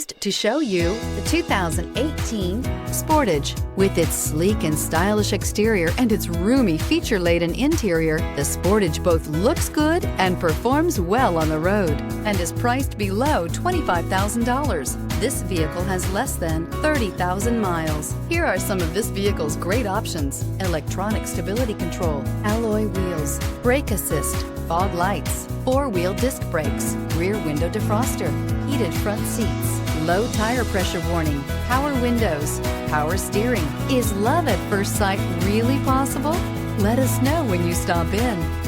To show you the 2018 Sportage. With its sleek and stylish exterior and its roomy feature-laden interior, the Sportage both looks good and performs well on the road and is priced below $25,000. This vehicle has less than 30,000 miles. Here are some of this vehicle's great options: electronic stability control, alloy wheels, brake assist, fog lights, four-wheel disc brakes, rear window defroster, heated front seats, low tire pressure warning, power windows, power steering. Is love at first sight really possible? Let us know when you stop in.